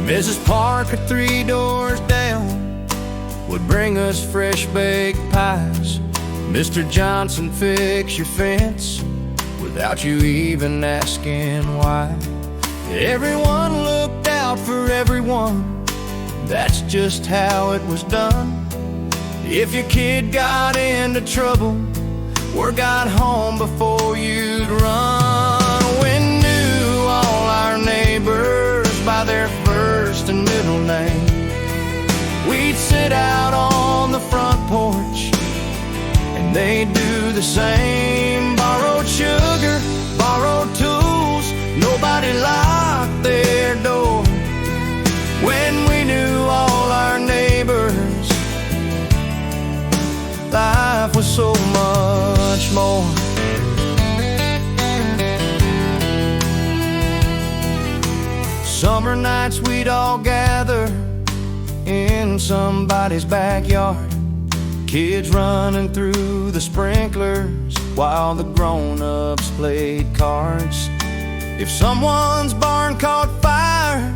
Mrs. Parker, 3 doors down, would bring us fresh baked pies. Mr. Johnson, fix your fence without you even asking why. Everyone looked out for everyone, that's just how it was done. If your kid got into trouble, word got home before you'd run. We knew all our neighbors by their first and middle name. We'd sit out on the front porch and they'd do the same. Borrowed sugar, borrowed tools, nobody locked their door. When we knew all our neighbors, life was so much more. Summer nights we'd all gather in somebody's backyard, kids running through the sprinklers while the grown-ups played cards. If someone's barn caught fire,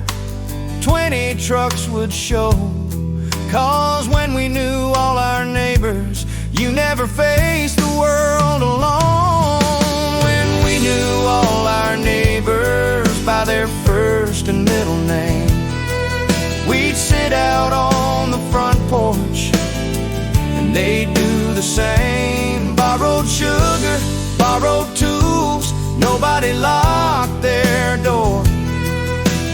20 trucks would show. 'Cause when we knew all our neighbors, you never faced the world alone. When we knew all our neighbors by their first and middle name, we'd sit out on the front porch and they'd do the same. Borrowed sugar, borrowed tools, nobody locked their door.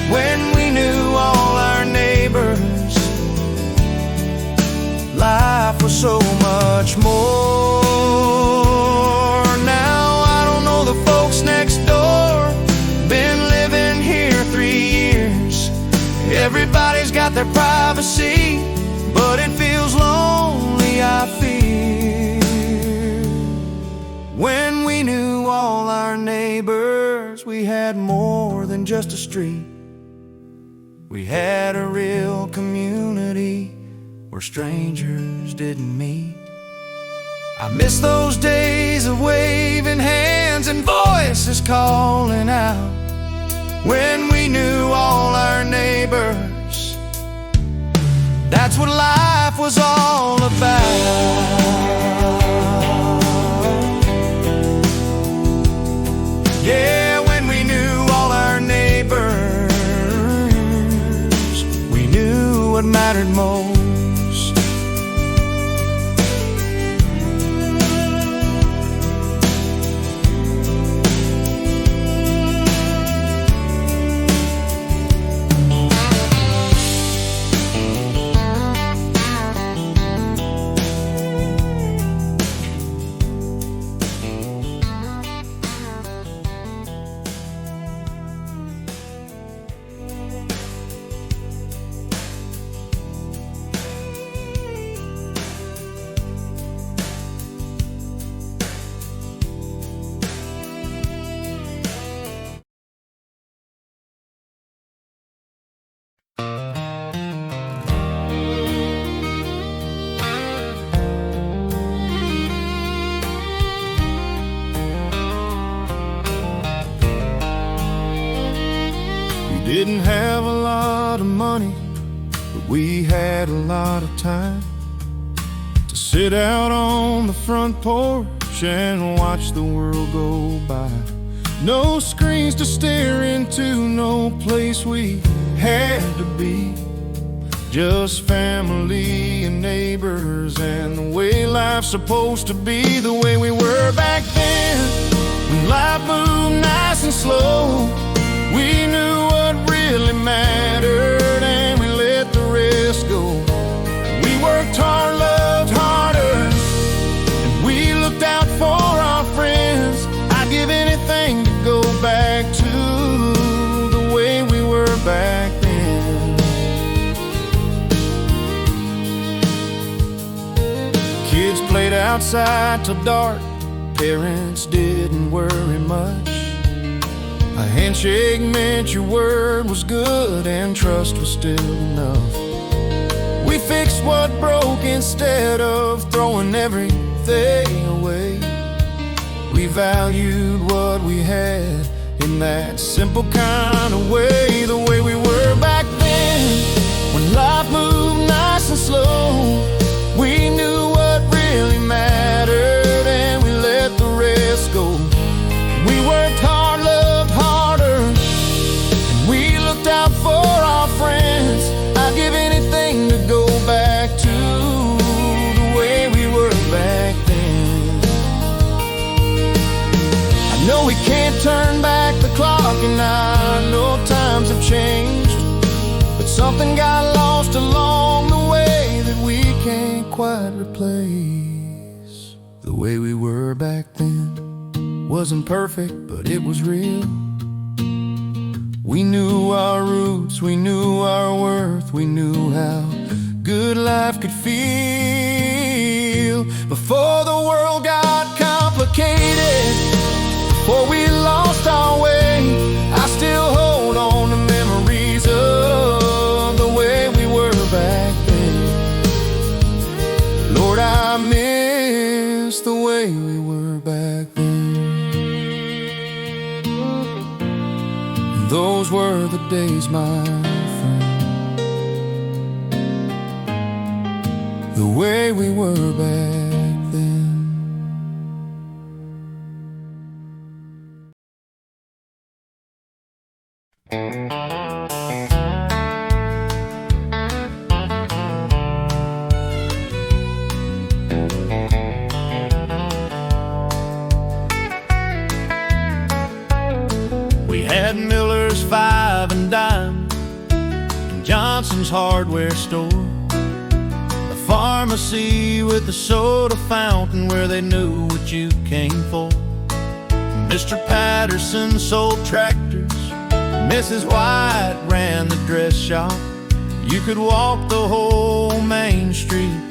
When we knew all our neighbors, life was so much more. Now I don't know the folks next door, been living here 3 years. Everybody's got their privacy, but it feels lonely, I fear. When we knew all our neighbors, we had more than just a street. We had a real community where strangers didn't meet. I miss those days of waving hands and voices calling out. When we knew all our neighbors, that's what life was all about. Yeah, when we knew all our neighbors, we knew what mattered most. Didn't have a lot of money, but we had a lot of time to sit out on the front porch and watch the world go by. No screens to stare into, no place we had to be. Just family and neighbors and the way life's supposed to be. The way we were back then, when life moved nice and slow. We knew what really mattered and we let the rest go. We worked hard, loved harder, and we looked out for our friends. I'd give anything to go back to the way we were back then. Kids played outside till dark, parents didn't worry much. A handshake meant your word was good and trust was still enough. We fixed what broke instead of throwing everything away. We valued what we had in that simple kind of way. The way we were back then, something got lost along the way that we can't quite replace. The way we were back then wasn't perfect, but it was real. We knew our roots, we knew our worth, we knew how good life could feel. Before the world got complicated, before we lost our way, I still hold on to memories of the way we were back then. Lord, I miss the way we were back then. Those were the days, my friend, the way we were back then. We had Miller's 5 and dime and Johnson's hardware store, the pharmacy with the soda fountain where they knew what you came for. Mr. Patterson sold tractors, Mrs. White ran the dress shop. You could walk the whole Main Street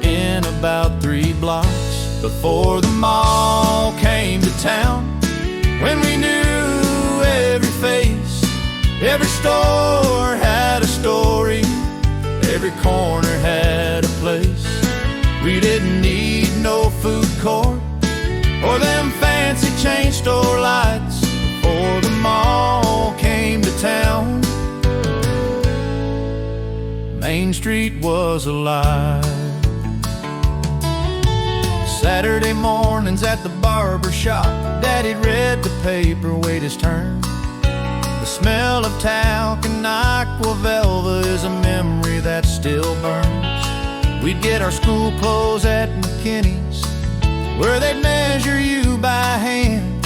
in about 3 blocks before the mall came to town. When we knew every face, every store had a story, every corner had a place. We didn't need no food court or them fancy chain store lights before the mall came to town. Main Street was alive. Saturday mornings at the barber shop, Daddy read the paper, wait his turn. The smell of talc and aqua velva is a memory that still burns. We'd get our school clothes at McKinney's, where they'd measure you by hand.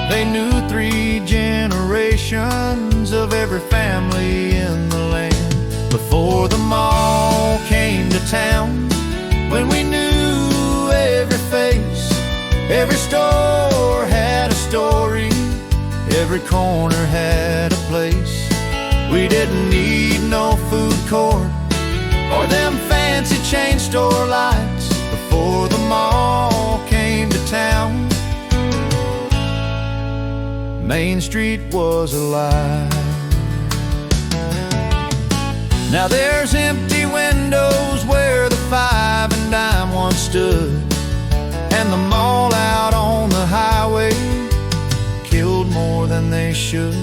They knew 3 generations of every family in the land before the mall came to town. When we knew every face, every store had a story, every corner had a place. We didn't need no food court or them fancy chain store lights before the mall came to town. Main Street was alive. Now there's empty windows where the 5 and dime once stood, and the mall out on the highway killed more than they should.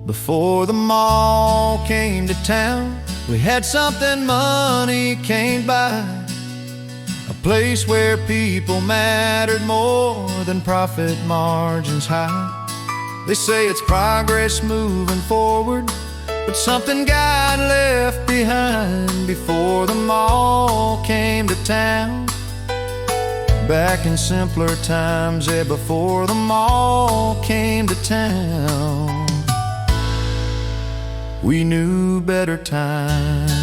Before the mall came to town, we had something money can't buy, a place where people mattered more than profit margins high. They say it's progress moving forward, but something got left behind before the mall came to town. Back in simpler times, yeah, before the mall came to town, we knew better times.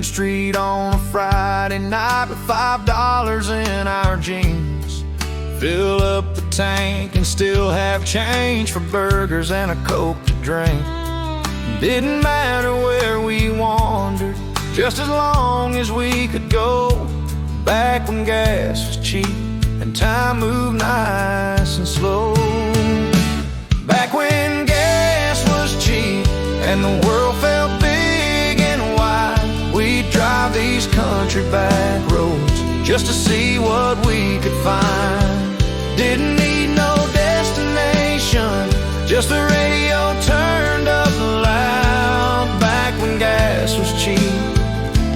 Street on a Friday night with $5 in our jeans, fill up the tank and still have change for burgers and a Coke to drink. Didn't matter where we wandered, just as long as we could go. Back when gas was cheap and time moved nice and slow. Back when gas was cheap and the world felt big and wide. country back roads just to see what we could find. Didn't need no destination, just the radio turned up loud. Back when gas was cheap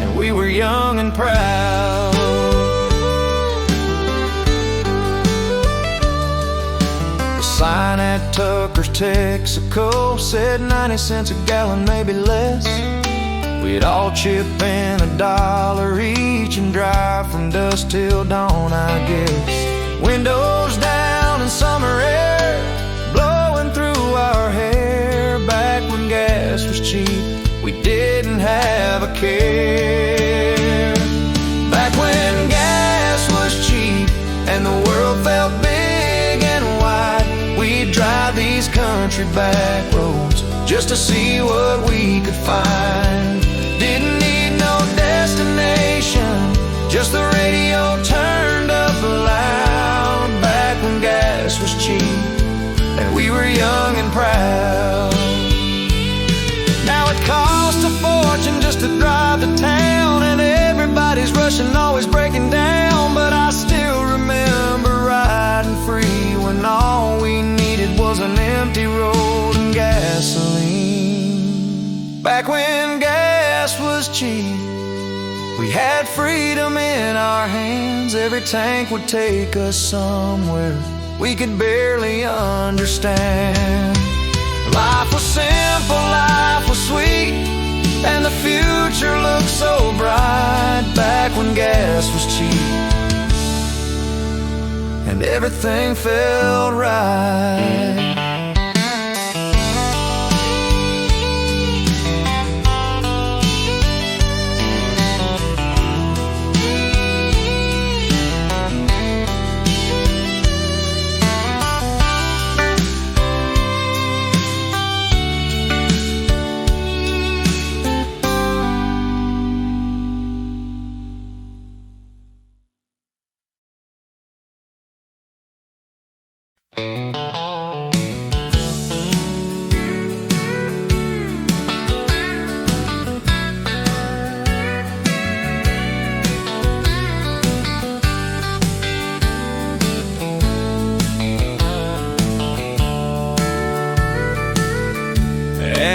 and we were young and proud. The sign at Tucker's Texaco said 90 cents a gallon, maybe less. We'd all chip in $1 each and drive from dusk till dawn, I guess. Windows down and summer air blowing through our hair. Back when gas was cheap, we didn't have a care. Back when gas was cheap and the world felt big and wide, we'd drive these country back roads just to see what we could find. Didn't need no destination, just the radio turned up loud. Back when gas was cheap and we were young and proud. Now it costs a fortune just to drive to town, and everybody's rushing, always breaking down. But I still remember riding free when all we needed was an empty road and gasoline. Back when gas was cheap, we had freedom in our hands. Every tank would take us somewhere we could barely understand. Life was simple, life was sweet, and the future looked so bright. Back when gas was cheap and everything felt right.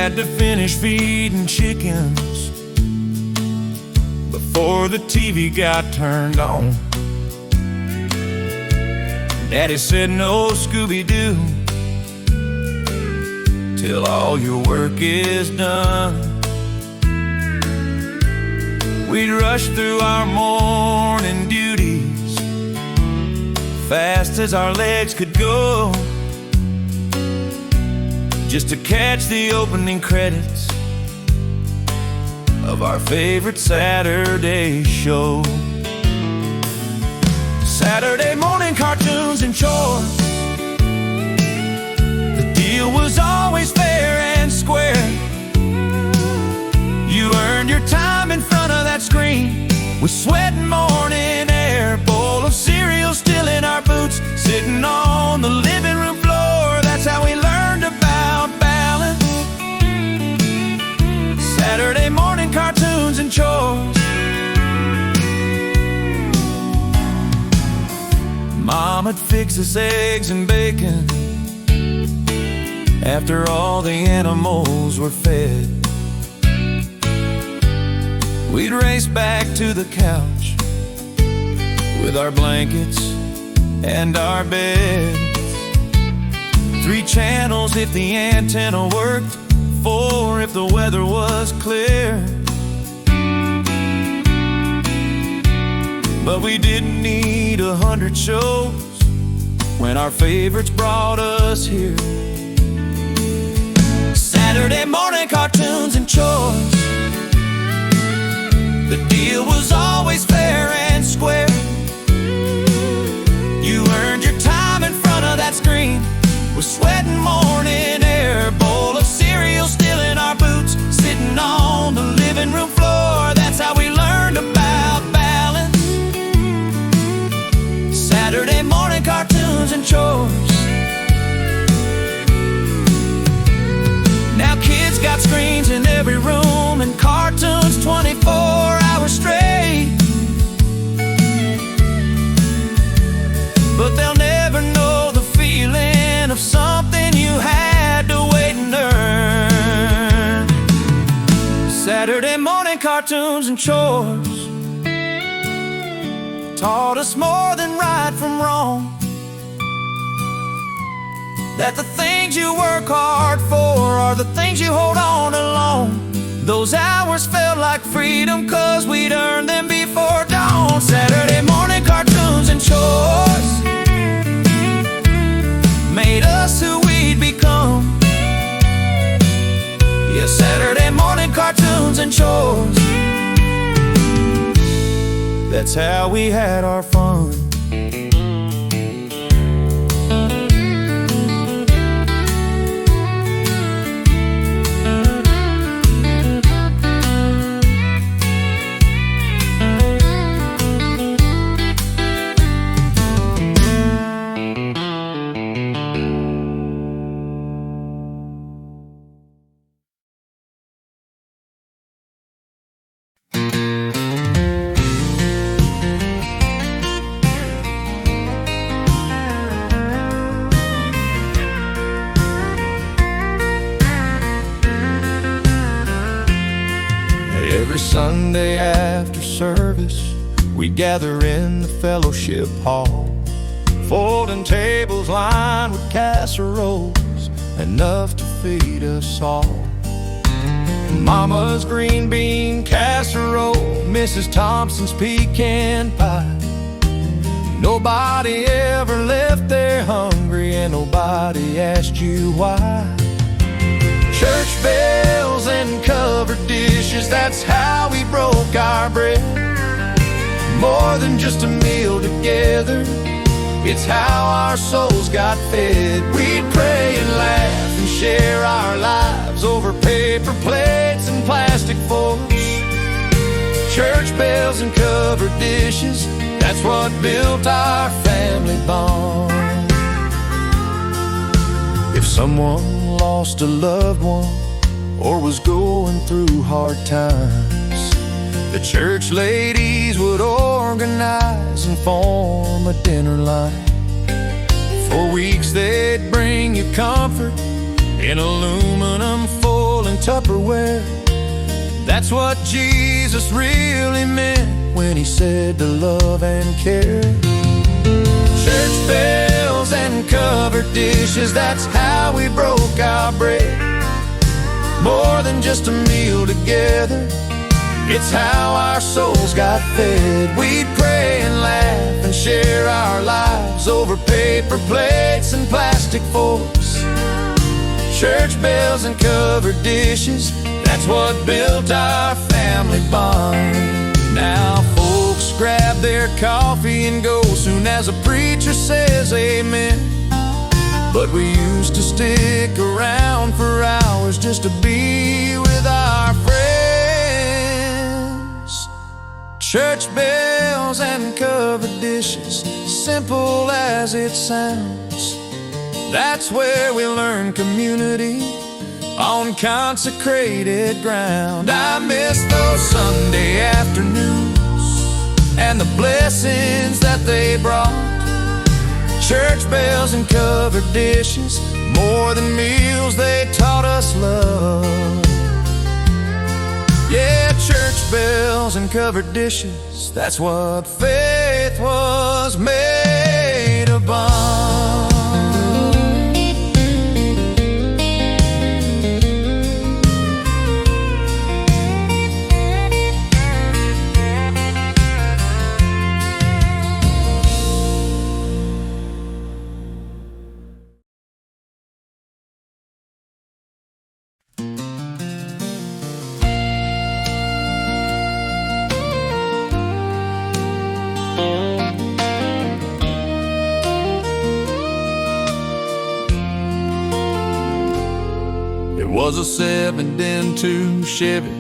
Had to finish feeding chickens before the TV got turned on. Daddy said no Scooby-Doo till all your work is done. We'd rush through our morning duties fast as our legs could go, just to catch the opening credits of our favorite Saturday show. Saturday morning cartoons and chores, the deal was always fair and square. You earned your time in front of that screen with sweat and morning air. Bowl of cereal still in our boots, sitting on the living room floor. That's how we learned about balance. Saturday morning cartoons and chores. Mom'd fix us eggs and bacon after all the animals were fed. We'd race back to the couch with our blankets and our beds. 3 channels if the antenna worked, 4 if the weather was clear. But we didn't need 100 shows when our favorites brought us here. Saturday morning cartoons and chores, the deal was always fair and square. You earned your time in front of that screen with sweat and morning air. Bowl of cereal still in our boots, sitting on the living room floor. That's how we learned about balance. Saturday morning cartoons and chores. Now kids got screens in every room and cars cartoons and chores taught us more than right from wrong. That the things you work hard for are the things you hold on alone. Those hours felt like freedom 'cause we'd earned them before dawn. Saturday morning cartoons and chores made us who we'd become. Yeah, Saturday morning cartoons and chores, that's how we had our fun. Every Sunday after service, we'd gather in the fellowship hall, folding tables lined with casseroles, enough to feed us all. Mama's green bean casserole, Mrs. Thompson's pecan pie. Nobody ever left there hungry, and nobody asked you why. Church bells and covered dishes, that's how we broke our bread. More than just a meal together, it's how our souls got fed. We'd pray and laugh and share our lives over paper plates and plastic forks. Church bells and covered dishes, that's what built our family bond. If someone lost a loved one or was going through hard times, the church ladies would organize and form a dinner line. For weeks they'd bring you comfort in aluminum foil and Tupperware. That's what Jesus really meant when he said to love and care. Church bells and covered dishes, that's how we broke our bread. More than just a meal together, it's how our souls got fed. We'd pray and laugh and share our lives over paper plates and plastic forks. Church bells and covered dishes, that's what built our family bond. Now folks grab their coffee and go soon as a preacher says amen. But we used to stick around for hours just to be with our friends. Church bells and covered dishes, simple as it sounds, that's where we learn community on consecrated ground. I miss those Sunday afternoons and the blessings that they brought. Church bells and covered dishes, more than meals, they taught us love. Yeah, church bells and covered dishes, that's what faith was made of. It was a 7'2" Chevy,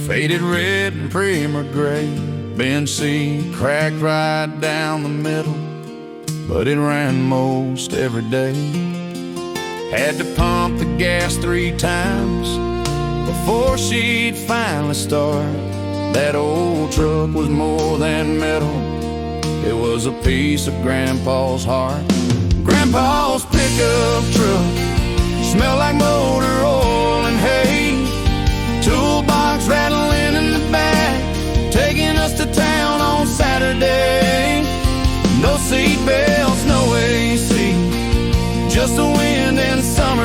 faded red and primer gray. Benzene cracked right down the middle, but it ran most every day. Had to pump the gas 3 times before she'd finally start. That old truck was more than metal, it was a piece of Grandpa's heart. Grandpa's pickup truck smelled like motor oil and hay, toolbox rattling in the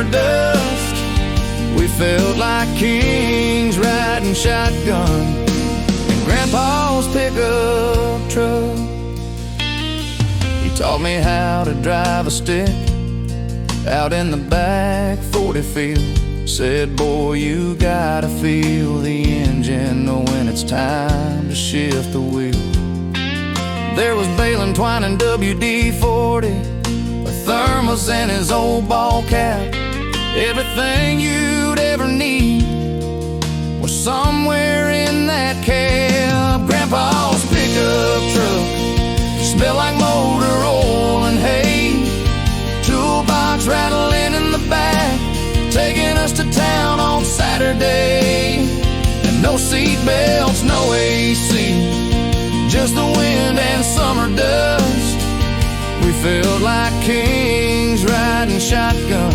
summer dust. We felt like kings riding shotgun in Grandpa's pickup truck. He taught me how to drive a stick out in the back 40 field. Said, boy, you gotta feel the engine, know when it's time to shift the wheel. There was baling twine and WD-40, a thermos and his old ball cap. Everything you'd ever need was somewhere in that cab. Grandpa's pickup truck smelled like motor oil and hay. Toolbox rattling in the back, taking us to town on Saturday. And no seat belts, no AC, just the wind and summer dust. We felt like kings riding shotgun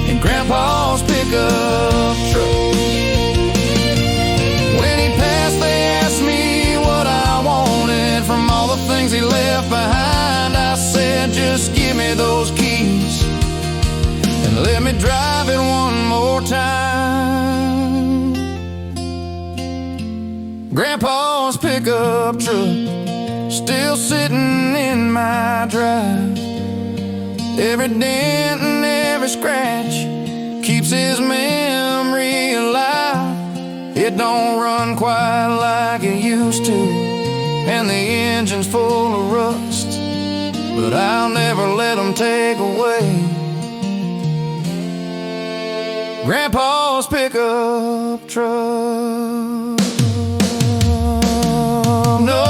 in Grandpa's pickup truck. When he passed, they asked me what I wanted from all the things he left behind. I said, just give me those keys and let me drive it one more time. Grandpa's pickup truck still sitting in my drive. Every dent and every scratch keeps his memory alive. It don't run quite like it used to, and the engine's full of rust, but I'll never let them take away Grandpa's pickup truck. No,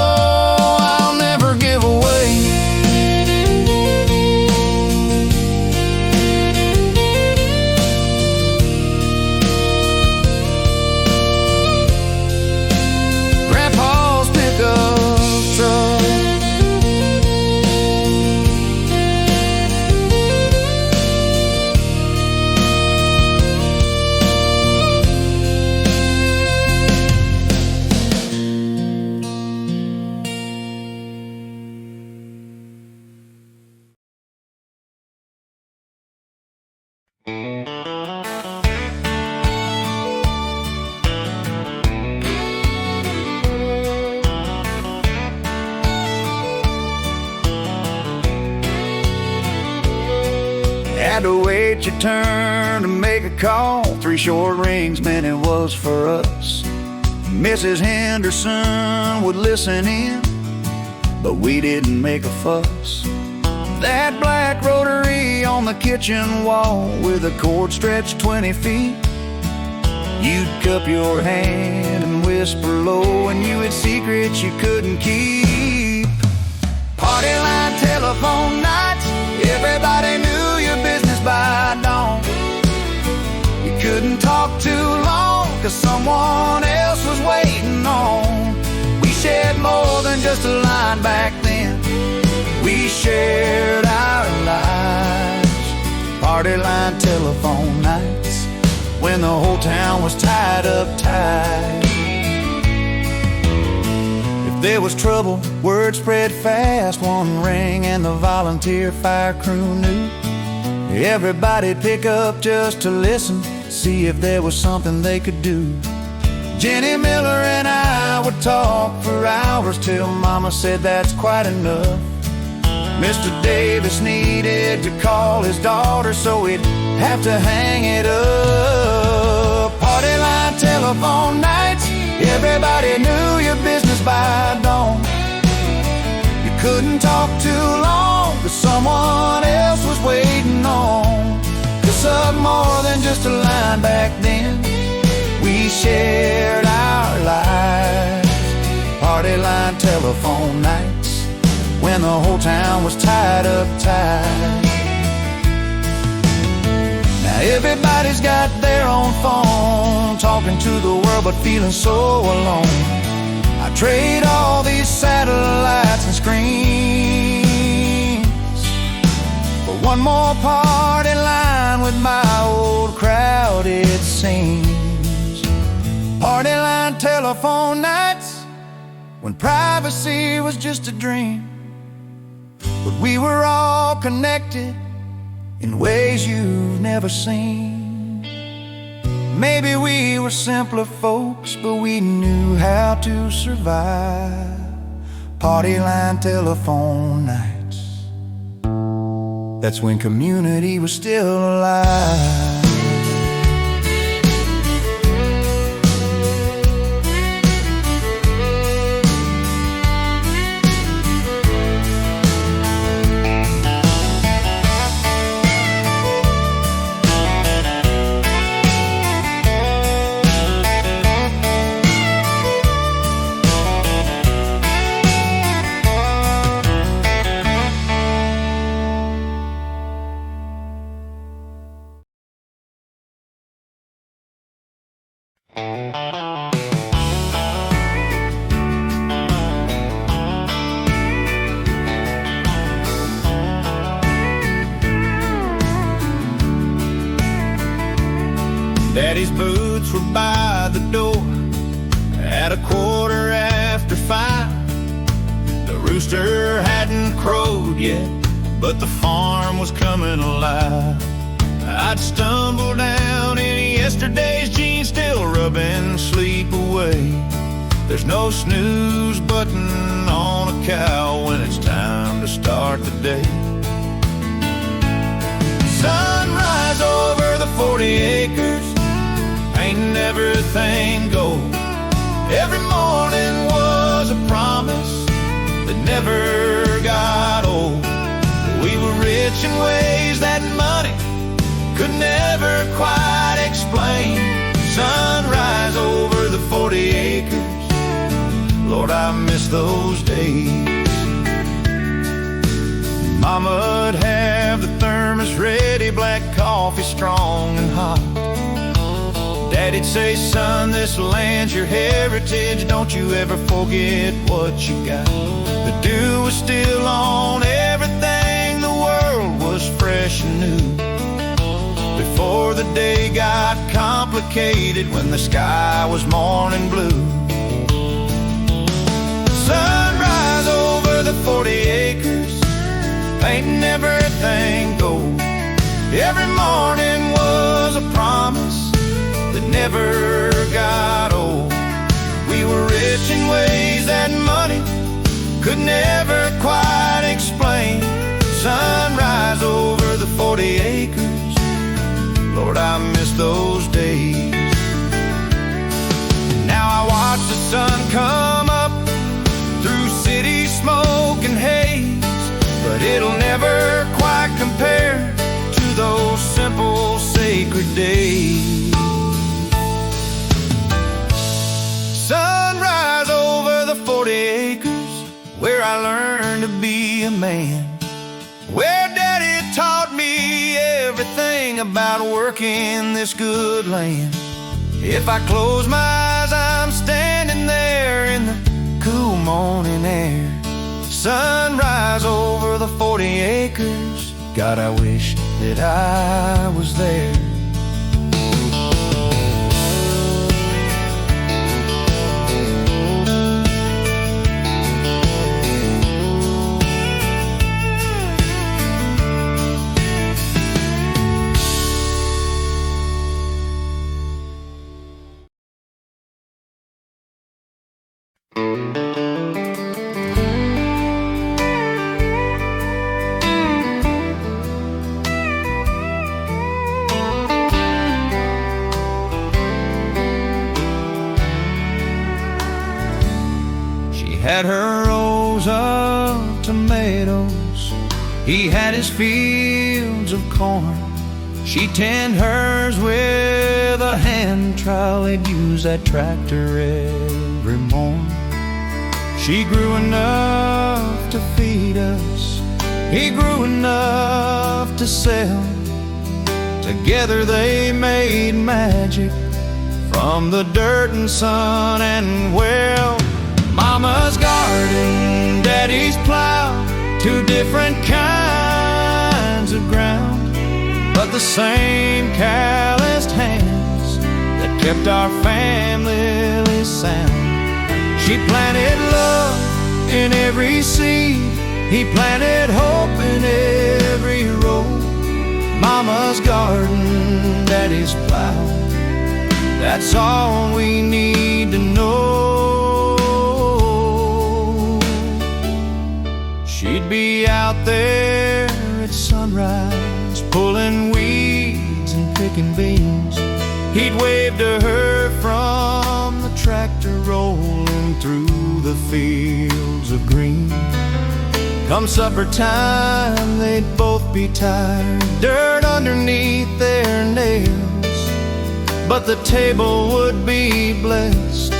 I'll never give away Grandpa's pickup truck. Had to wait your turn to make a call. 3 short rings meant it was for us. Mrs. Henderson would listen in, but we didn't make a fuss. That black rotary on the kitchen wall with a cord stretched 20 feet. You'd cup your hand and whisper low, and you had secrets you couldn't keep. Party line telephone nights, everybody knew your business by dawn. You couldn't talk too long, 'cause someone else was waiting on. We shared more than just a line back then. We shared our lives. Party line telephone nights, when the whole town was tied up tight. If there was trouble, word spread fast. One ring and the volunteer fire crew knew. Everybody'd pick up just to listen, see if there was something they could do. Jenny Miller and I would talk for hours till Mama said that's quite enough. Mr. Davis needed to call his daughter, so he'd have to hang it up. Party line telephone nights, everybody knew your business by dawn. You couldn't talk too long, 'cause someone else was waiting on. 'Cause of more than just a line back then, we shared our lives. Party line telephone nights, when the whole town was tied up tight. Now everybody's got their own phone, talking to the world but feeling so alone. I trade all these satellites and screens for one more party line with my old crowd, it seems. Party line telephone nights, when privacy was just a dream. But we were all connected in ways you've never seen. Maybe we were simpler folks, but we knew how to survive. Party line telephone nights, that's when community was still alive. Daddy's boots were by the door at 5:15. The rooster hadn't crowed yet, but the farm was coming alive. I'd stumble down in yesterday's jeans, still rubbing sleep away. There's no snooze button on a cow when it's time to start the day. Sunrise over the 40 acres, painting everything gold. Every morning was a promise that never got old. We were rich in ways that money could never quite explain. Sunrise over the 40 acres, Lord, I miss those days. Mama'd have the thermos ready, black coffee strong and hot. Daddy'd say, son, this land's your heritage, don't you ever forget what you got. The dew was still on everything, the world was fresh and new. Before the day got complicated, when the sky was morning blue. Sunrise over the 40 acres, painting everything gold. Every morning was a promise that never got old. We were rich in ways that money could never quite explain. Sunrise over the 40 acres, Lord, I miss those days. Now I watch the sun come up through city smoke and haze, but it'll never quite compare to those simple sacred days. Sunrise over the 40 acres, where I learned to be a man, where Daddy taught me everything about working this good land. If I close my eyes, I'm standing there in the cool morning air. Sunrise over the 40 acres, God, I wish that I was there. Had her rows of tomatoes, he had his fields of corn. She tend hers with a hand trowel, they'd use that tractor every morn. She grew enough to feed us, he grew enough to sell. Together they made magic from the dirt and sun and well. Mama's garden, Daddy's plow, two different kinds of ground, but the same calloused hands that kept our family sound. She planted love in every seed, he planted hope in every row. Mama's garden, Daddy's plow. That's all we need to know. She'd be out there at sunrise, pulling weeds and picking beans. He'd wave to her from the tractor rolling through the fields of green. Come supper time, they'd both be tired, dirt underneath their nails, but the table would be blessed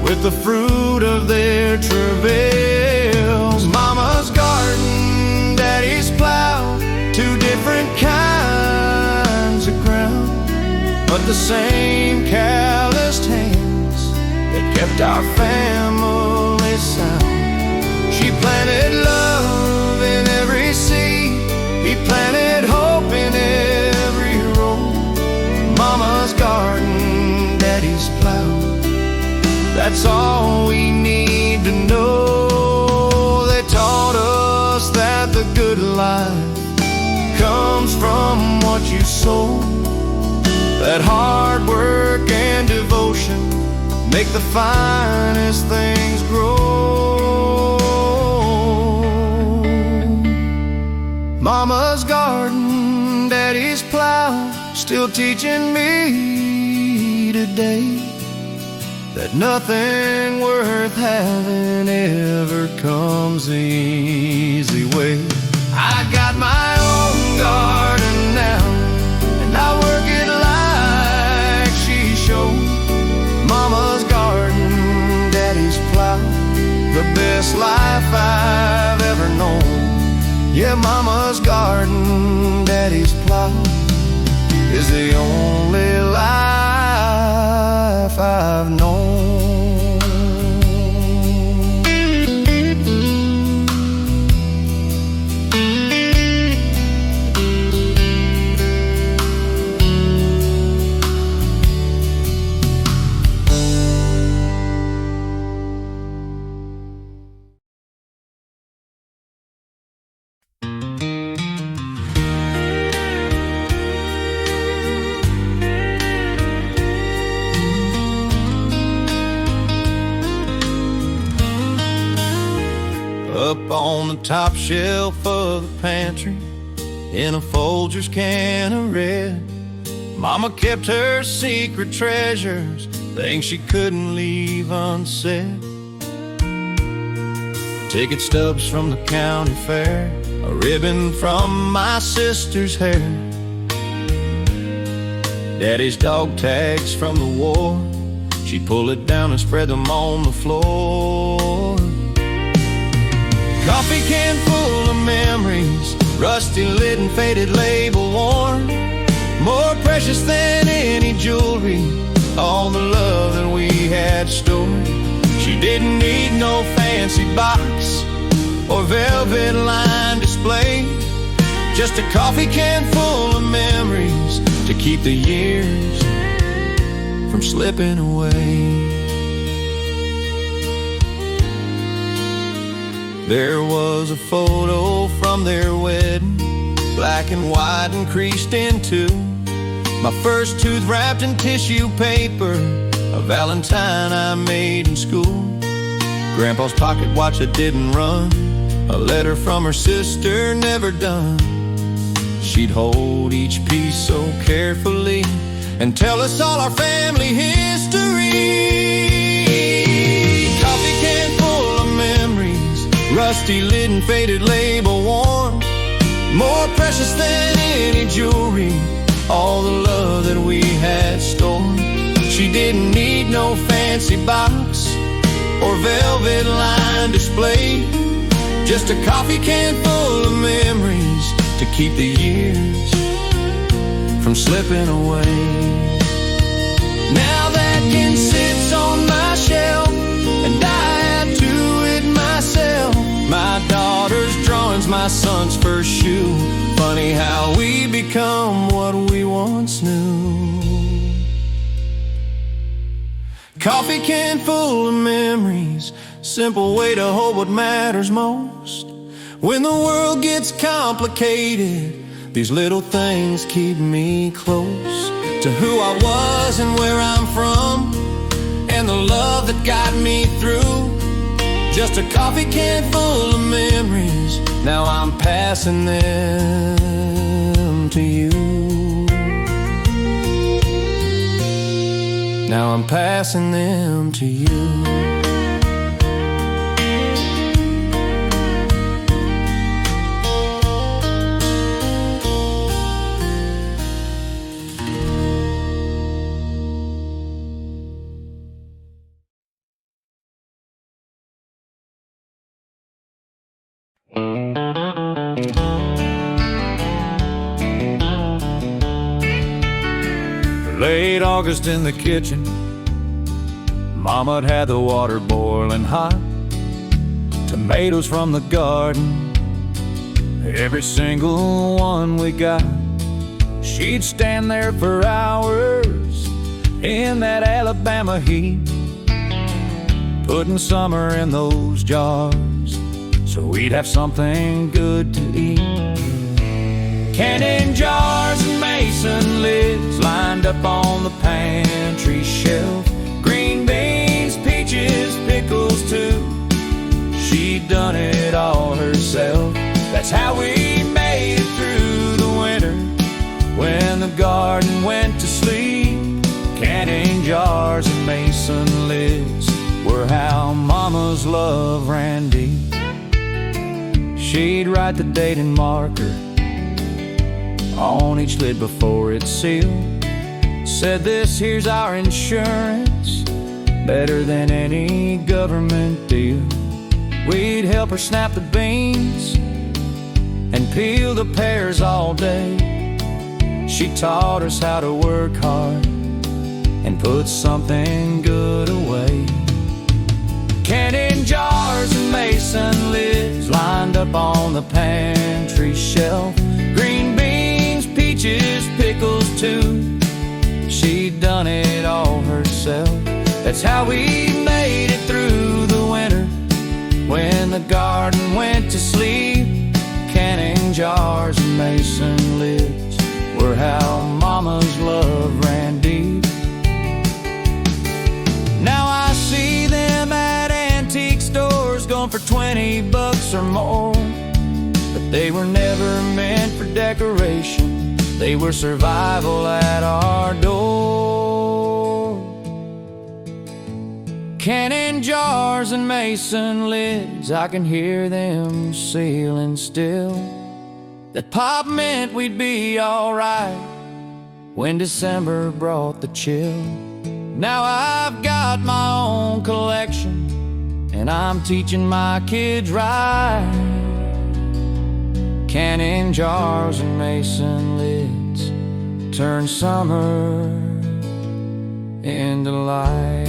with the fruit of their travails. Mama's garden, Daddy's plow, two different kinds of ground, but the same calloused hands that kept our family sound. She planted love in every seed, he planted hope in every row. Mama's garden, Daddy's plow, that's all we need to know. They taught us that the good life comes from what you sow, that hard work and devotion make the finest things grow. Mama's garden, Daddy's plow, still teaching me today that nothing worth having ever comes the easy way. I got my own garden now, and I work it like she showed. Mama's garden, Daddy's plow, the best life I've ever known. Yeah, Mama's garden, Daddy's plow is the only life I've known. Up on the top shelf of the pantry, in a Folgers can of red, Mama kept her secret treasures, things she couldn't leave unsaid. Ticket stubs from the county fair, a ribbon from my sister's hair, Daddy's dog tags from the war, she'd pull it down and spread them on the floor. Coffee can full of memories, rusty lid and faded label worn, more precious than any jewelry, all the love that we had stored. She didn't need no fancy box or velvet lined display, just a coffee can full of memories to keep the years from slipping away. There was a photo from their wedding, black and white and creased in two, my first tooth wrapped in tissue paper, a valentine I made in school, Grandpa's pocket watch that didn't run, a letter from her sister never done. She'd hold each piece so carefully and tell us all our family history. Coffee can full of memories, rusty lid and faded label worn, more precious than any jewelry, all the love that we had stored. She didn't need no fancy box or velvet lined display, just a coffee can full of memories to keep the years from slipping away. Now that can sits on my shelf, and I add to it myself, my daughter's drawings, my son's first shoe, funny how we become what we once knew. Coffee can full of memories, simple way to hold what matters most. When the world gets complicated, These little things keep me close to who I was and where I'm from, and the love that got me through. Just a coffee can full of memories, now I'm passing them to you. Now I'm passing them to you. Late August in the kitchen, Mama had the water boiling hot. Tomatoes from the garden, every single one we got. She'd stand there for hours in that Alabama heat, putting summer in those jars so we'd have something good to eat. Canning jars and mason lids lined up on the pantry shelf. Green beans, peaches, pickles too. She'd done it all herself. That's how we made it through the winter when the garden went to sleep. Canning jars and mason lids were how Mama's love ran deep. She'd write the date and marker on each lid before it's sealed. Said this here's our insurance, better than any government deal. We'd help her snap the beans and peel the pears all day. She taught us how to work hard and put something good away. Canning jars and mason lids lined up on the pantry shelf. Green beans, peaches, pickles too. She'd done it all herself. That's how we made it through the winter when the garden went to sleep. Canning jars and mason lids were how Mama's love ran deep. Now I see them at antique stores going for $20 or more, but they were never meant for decoration. They were survival at our door. Canning jars and mason lids, I can hear them sealing still. That pop meant we'd be alright when December brought the chill. Now I've got my own collection and I'm teaching my kids right. Canning jars and mason lids turn summer into light.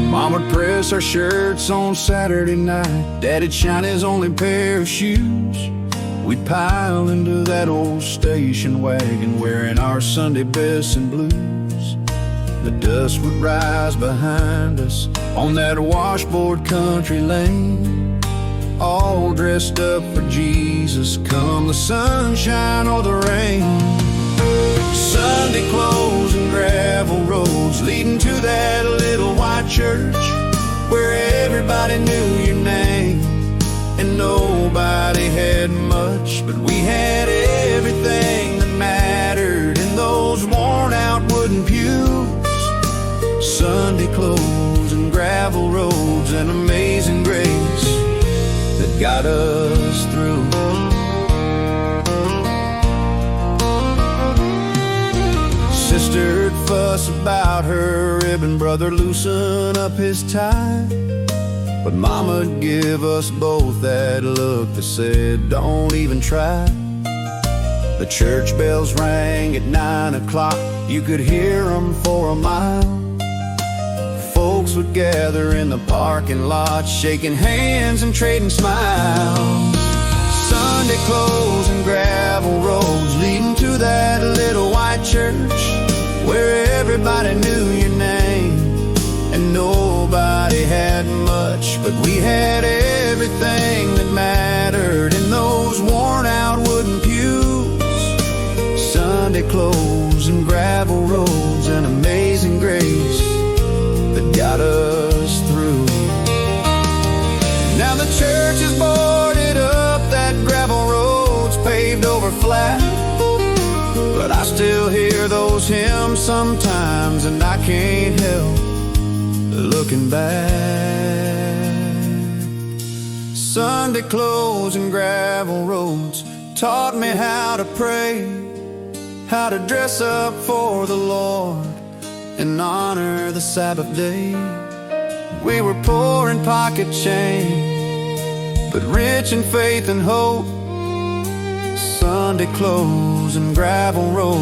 Mom would press our shirts on Saturday night. Daddy'd shine his only pair of shoes. We'd pile into that old station wagon, wearing our Sunday bests and blues. The dust would rise behind us on that washboard country lane, all dressed up for Jesus, come the sunshine or the rain. Sunday clothes and gravel roads leading to that little white church where everybody knew your name and nobody had much, but we had everything that mattered in those worn out wooden pews. Sunday clothes and gravel roads and amazing grace that got us through. Sister'd fuss about her ribbon, brother loosen up his tie, but Mama'd give us both that look that said, don't even try. The church bells rang at 9 o'clock, you could hear them for a mile. folks would gather in the parking lot, shaking hands and trading smiles. Sunday clothes and gravel roads leading to that little white church where everybody knew your name and nobody had much, but we had everything that mattered in those worn-out wooden pews. Sunday clothes and gravel roads and amazing grace that got us through. Now the church is boarded up, that gravel road's paved over flat, but I still hear those hymns sometimes, and I can't help looking back. Sunday clothes and gravel roads taught me how to pray, how to dress up for the Lord and honor the Sabbath day. We were poor in pocket change, but rich in faith and hope. Sunday clothes and gravel roads,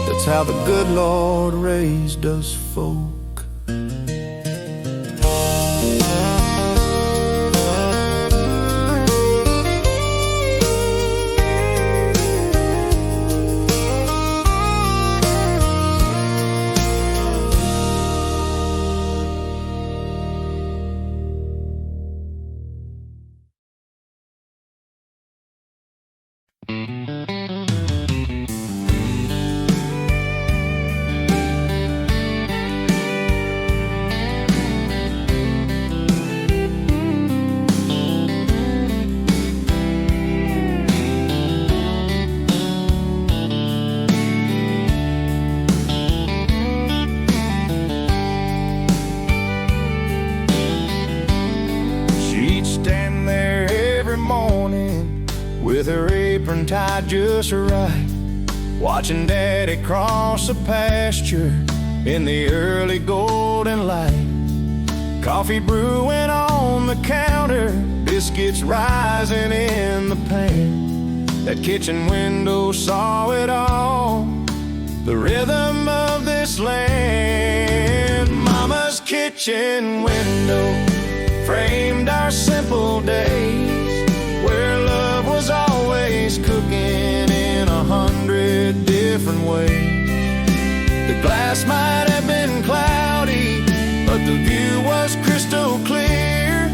that's how the good Lord raised us folk. With her apron tied just right, watching Daddy cross a pasture in the early golden light. Coffee brewing on the counter, biscuits rising in the pan. That kitchen window saw it all, the rhythm of this land. Mama's kitchen window framed our simple days, where love was always cooking in 100 different ways. The glass might have been cloudy, but the view was crystal clear.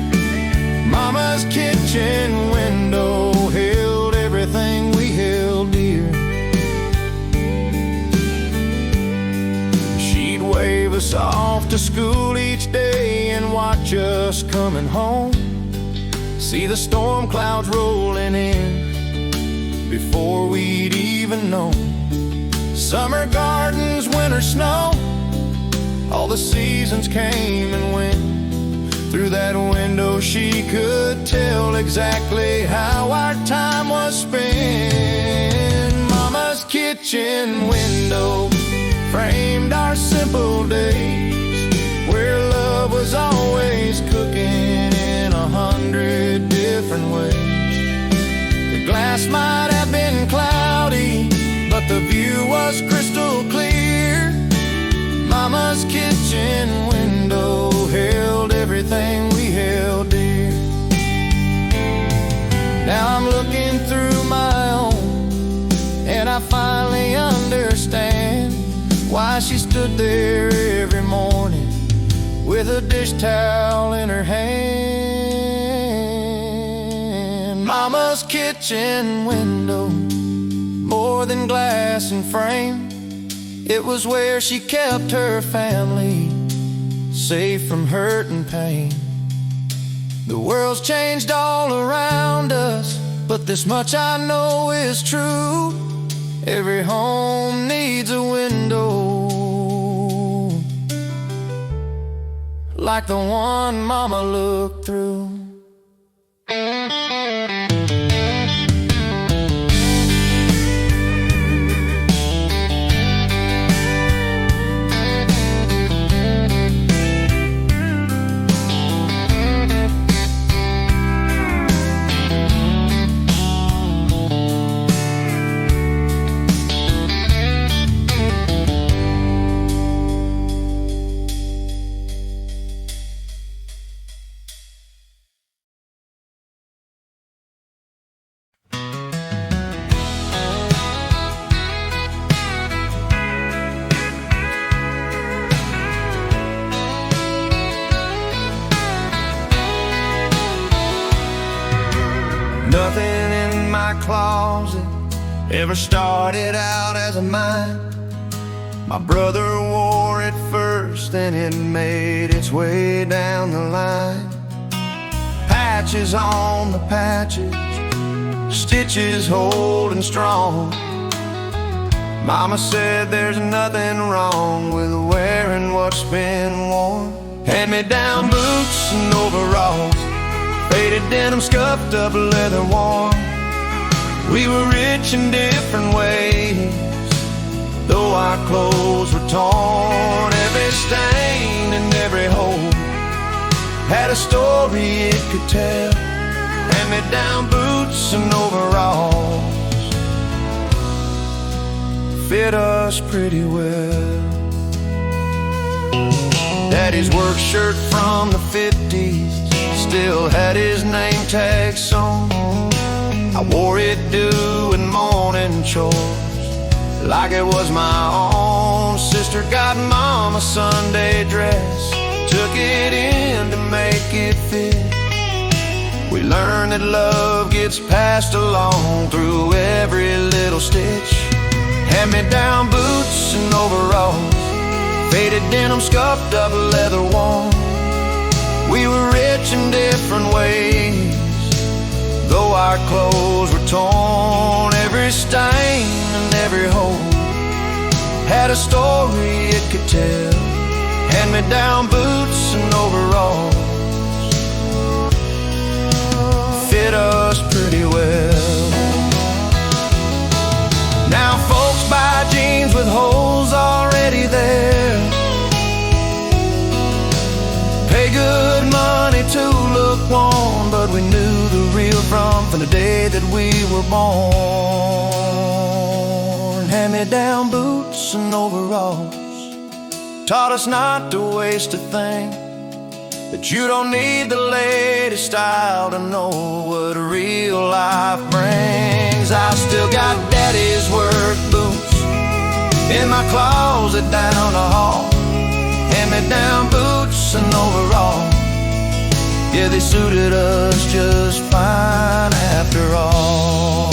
Mama's kitchen window held everything we held dear. She'd wave us off to school each day and watch us coming home, see the storm clouds rolling in before we'd even known. Summer gardens, winter snow, all the seasons came and went. Through that window she could tell exactly how our time was spent. Mama's kitchen window framed our simple days, where love was always cooking in 100 different ways. The glass might have been cloudy, but the view was crystal clear. Mama's kitchen window held everything we held dear. Now I'm looking through my own, and I finally understand why she stood there every morning with a dish towel in her hand. Mama's kitchen window, more than glass and frame, it was where she kept her family safe from hurt and pain. The world's changed all around us, but this much I know is true: every home needs a window like the one Mama looked through. my closet ever started out as a mine. My brother wore it first, and it made its way down the line. Patches on the patches, stitches holding strong. Mama said there's nothing wrong with wearing what's been worn. Hand-me-down boots and overalls, faded denim, scuffed up leather worn. We were rich in different ways, though our clothes were torn. Every stain and every hole had a story it could tell. Hand-me-down boots and overalls fit us pretty well. Daddy's work shirt from the 50s still had his name tag sewn. I wore it doing morning chores like it was my own. Sister got Mama Sunday dress, took it in to make it fit. We learned that love gets passed along through every little stitch. Hand-me-down boots and overalls, faded denim, scuffed up leather worn. We were rich in different ways, though our clothes were torn. Every stain and every hole had a story it could tell. Hand-me-down boots and overalls fit us pretty well. Now folks buy jeans with holes already there, pay good money to look warm, but we knew the real from the day that we were born. Hand-me-down boots and overalls taught us not to waste a thing, that you don't need the latest style to know what real life brings. I still got Daddy's work boots in my closet down the hall. Hand-me-down boots and overalls, yeah, they suited us just fine after all.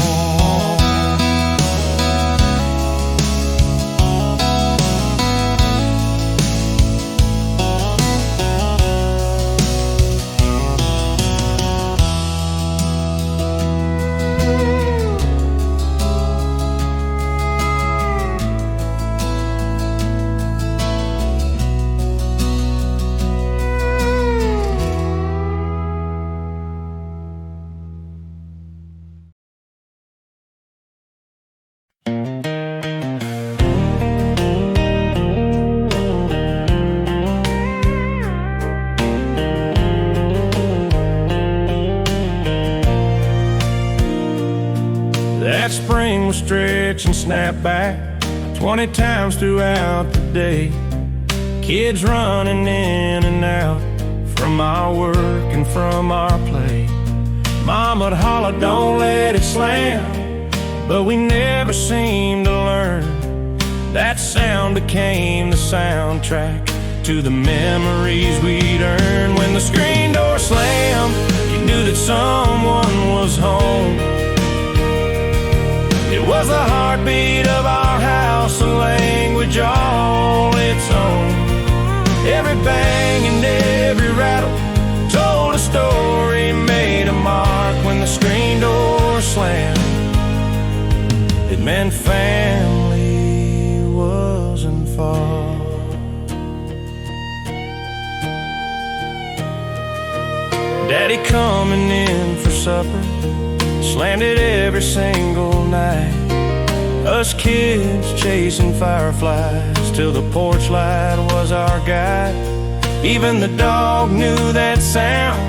That spring was stretch and snap back 20 times throughout the day. Kids running in and out from our work and from our play. Mama'd holler, don't let it slam, but we never seemed to learn. That sound became the soundtrack to the memories we'd earned. When the screen door slammed, you knew that someone was home. It was the heartbeat of our house, a language all its own. Every bang and every rattle told a story, made a mark. When the screen door slammed, it meant family wasn't far. Daddy coming in for supper, slammed it every single night. Us kids chasing fireflies till the porch light was our guide. Even the dog knew that sound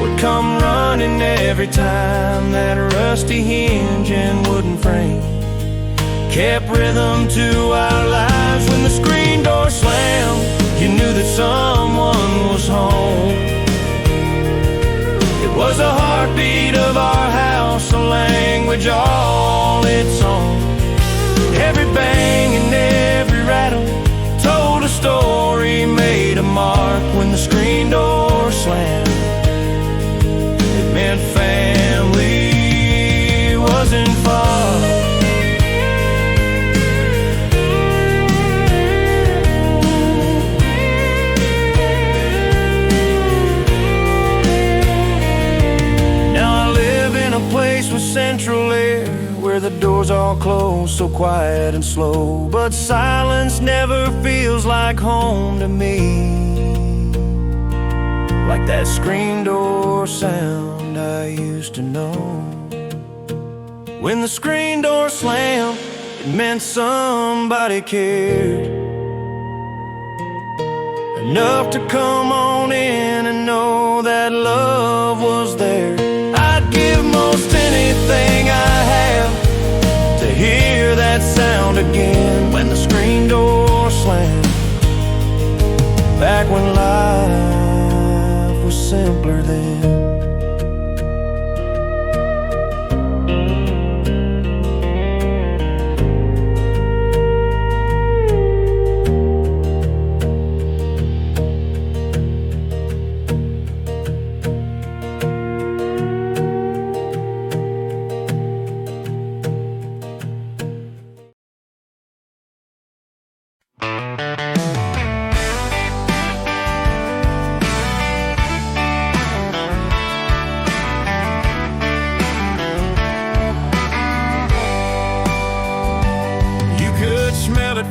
would come running every time that rusty hinge and wooden frame kept rhythm to our lives. When the screen door slammed, you knew that someone was home. It was the heartbeat of our house, a language all its own. Every bang and every rattle told a story, made a mark. When the screen door slammed, it meant family where the doors all close, so quiet and slow. But silence never feels like home to me, like that screen door sound I used to know. When the screen door slammed, it meant somebody cared enough to come on in and know that love was there. I'd give most anything I have to hear that sound again. When the screen door slammed, back when life was simpler then.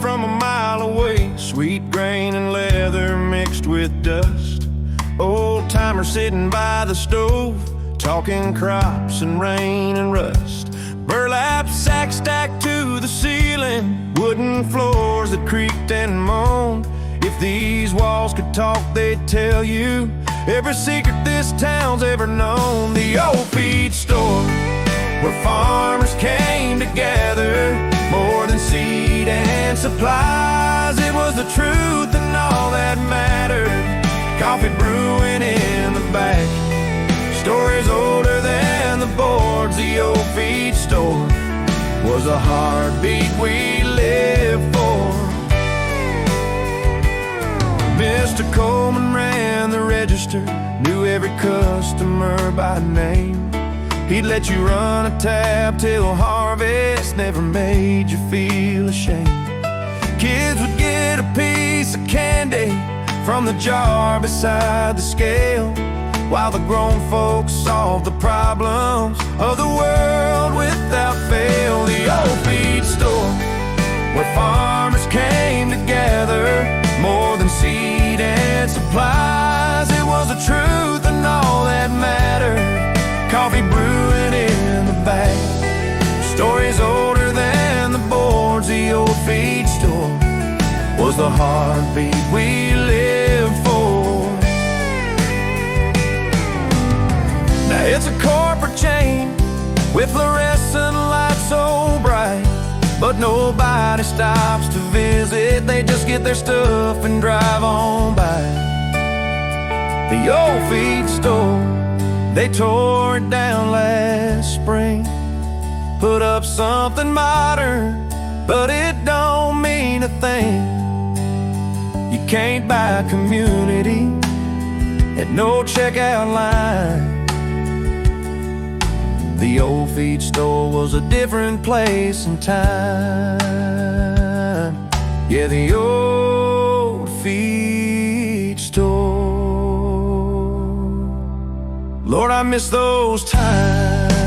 From a mile away, sweet grain and leather mixed with dust. Old timer sitting by the stove, talking crops and rain and rust. Burlap sack stacked to the ceiling, wooden floors that creaked and moaned. If these walls could talk, they'd tell you every secret this town's ever known. The old feed store, where farmers came together, more than seed and supplies. It was the truth and all that mattered. Coffee brewing in the back, stories older than the boards. The old feed store was a heartbeat we lived for. Mr. Coleman ran the register, knew every customer by name. He'd let you run a tab till harvest, never made you feel ashamed. Kids would get a piece of candy from the jar beside the scale, while the grown folks solved the problems of the world without fail. The old feed store, where farmers came together, more than seed and supplies. It was the truth and all that mattered. Coffee brewing in the back, stories older than the boards. The old feed store was the heartbeat we lived for. Now it's a corporate chain with fluorescent lights so bright, but nobody stops to visit. They just get their stuff and drive on by. The old feed store, they tore it down last spring, put up something modern, but it don't mean a thing. You can't buy community at no checkout line. The old feed store was a different place and time. Yeah, the old feed store. Lord, I miss those times.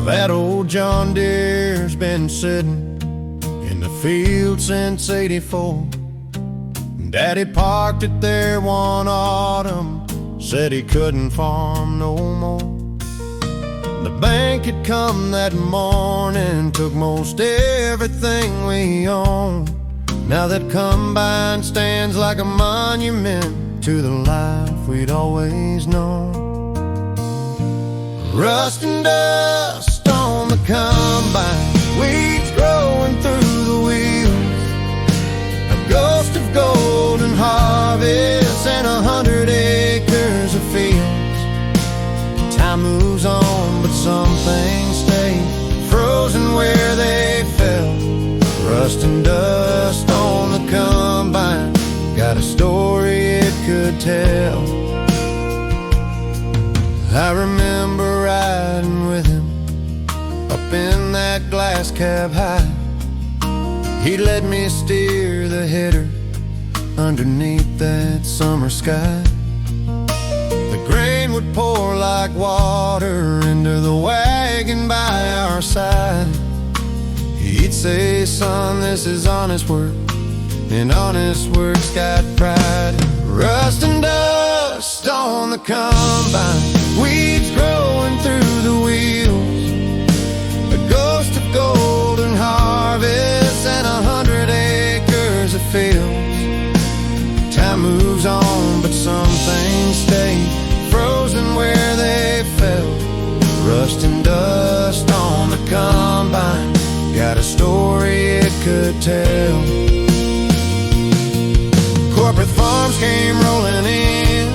That old John Deere's been sitting in the field since '84. Daddy parked it there one autumn, said he couldn't farm no more. The bank had come that morning, took most everything we owned. Now that combine stands like a monument to the life we'd always known. Rust and dust on stay frozen where they fell. Rust and dust on the combine, got a story it could tell. I remember riding with him up in that glass cab high. He let me steer the header underneath that summer sky. The grain would pour like water into the wagon by our side. He'd say, son, this is honest work, and honest work's got pride. Rust and dust on the combine, weeds growing through the wheels, a ghost of golden harvest and 100 acres of fields. Time moves on, but some things stay frozen where they fell. Rust and dust on the combine, got a story it could tell. Corporate farms came rolling in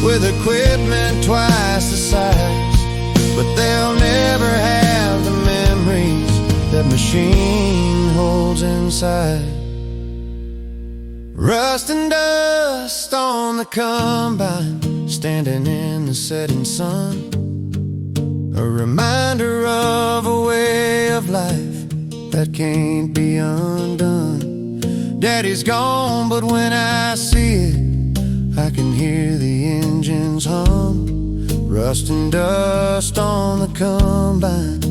with equipment twice the size, but they'll never have the memories that machine holds inside. Rust and dust on the combine, standing in the setting sun, a reminder of a way of life that can't be undone. Daddy's gone, but when I see it, I can hear the engines hum. Rust and dust on the combine,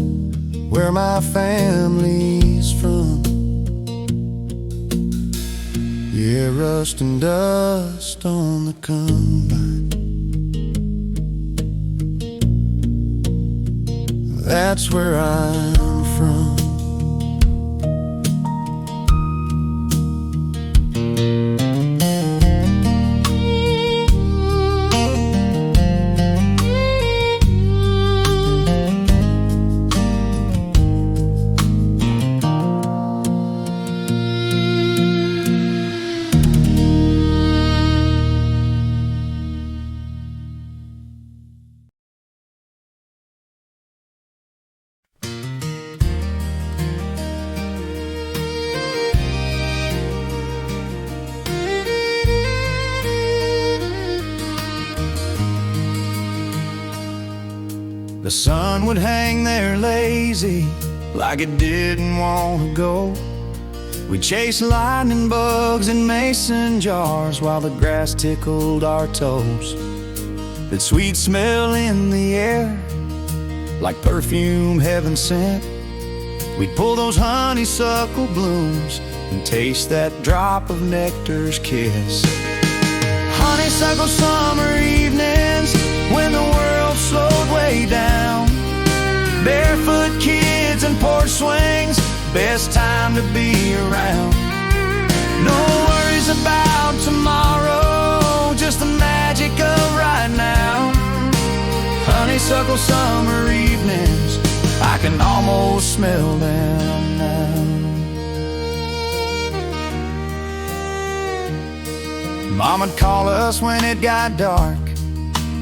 where my family's from. Yeah, rust and dust on the combine, that's where I'm from. The sun would hang there lazy, like it didn't want to go. We'd chase lightning bugs in mason jars while the grass tickled our toes. That sweet smell in the air, like perfume heaven sent. We'd pull those honeysuckle blooms and taste that drop of nectar's kiss. Honeysuckle summer evenings, when the world slowed way down. Barefoot kids and porch swings, best time to be around. No worries about tomorrow, just the magic of right now. Honeysuckle summer evenings, I can almost smell them now. Moma'd call us when it got dark,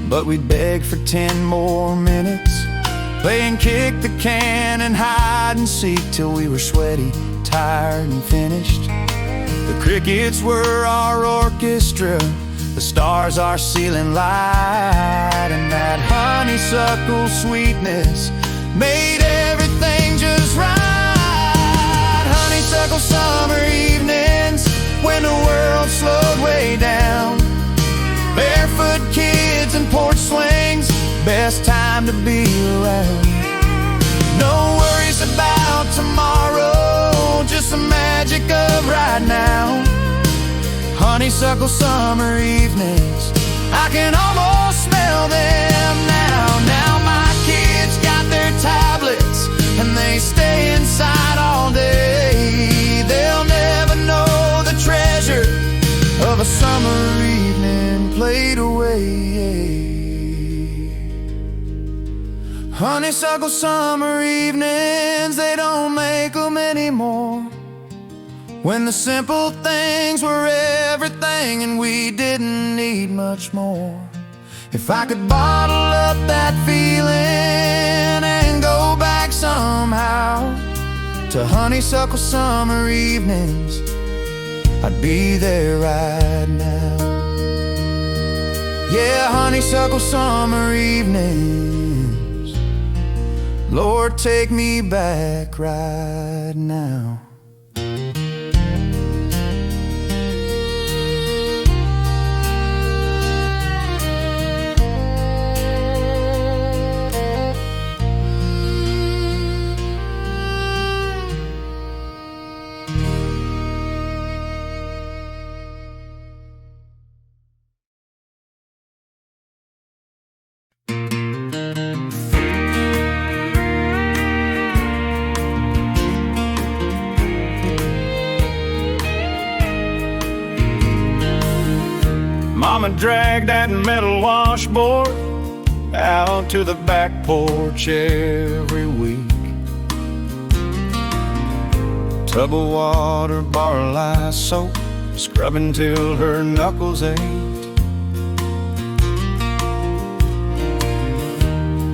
but we'd beg for 10 more minutes. Play and kick the can and hide and seek till we were sweaty, tired and finished. The crickets were our orchestra, the stars our ceiling light, and that honeysuckle sweetness made everything just right. Honeysuckle summer evenings, when the world slowed way down. Barefoot kids and porch swings, best time to be around. No worries about tomorrow, just the magic of right now. Honeysuckle summer evenings, I can almost smell them now. Now my kids got their tablets and they stay inside all day. They'll never know the treasure of a summer evening played away. Honeysuckle summer evenings, they don't make them anymore. When the simple things were everything and we didn't need much more. If I could bottle up that feeling and go back to honeysuckle summer evenings, I'd be there right now. Yeah, honeysuckle summer evenings, Lord, take me back right now. Mama dragged that metal washboard out to the back porch every week. Tub of water, bar of lye soap, scrubbing till her knuckles ached.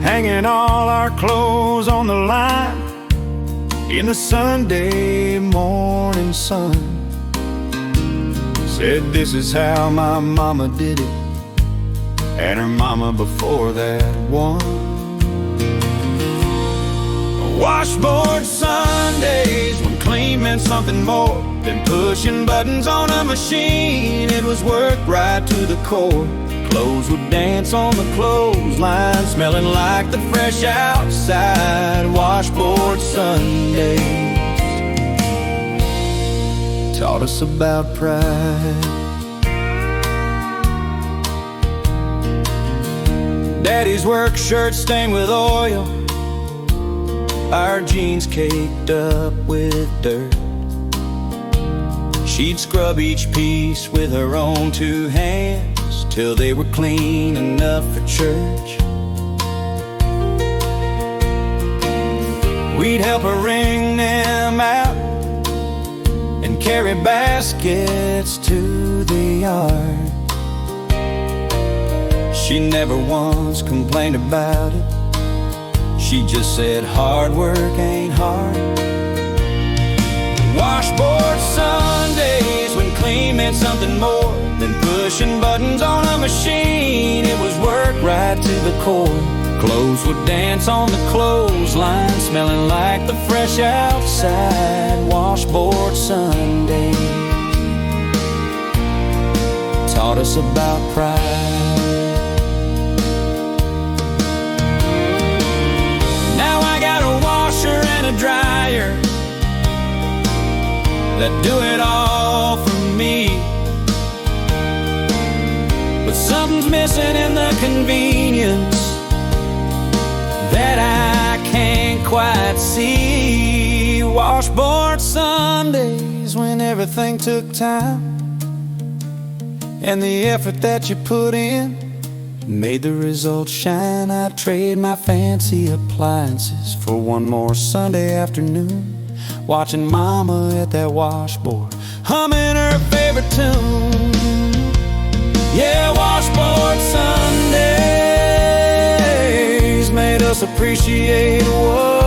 Hanging all our clothes on the line in the Sunday morning sun. Said this is how my mama did it, and her mama before that one. Washboard Sundays, when clean meant something more than pushing buttons on a machine. It was work right to the core. Clothes would dance on the clothesline, smelling like the fresh outside. Washboard Sundays taught us about pride. Daddy's work shirt stained with oil, our jeans caked up with dirt. She'd scrub each piece with her own two hands till they were clean enough for church. We'd help her wring them out and carry baskets to the yard. She never once complained about it. She just said hard work ain't hard. Washboard Sundays, when clean meant something more than pushing buttons on a machine. It was work right to the core. Clothes would dance on the clothesline, smelling like the fresh outside. Washboard Sunday taught us about pride. Now I got a washer and a dryer that do it all for me, but something's missing in the convenience that I can't quite see. Washboard Sundays, when everything took time, and the effort that you put in made the results shine. I'd trade my fancy appliances for one more Sunday afternoon, watching Mama at that washboard, humming her favorite tune. Yeah, washboard Sundays made us appreciate what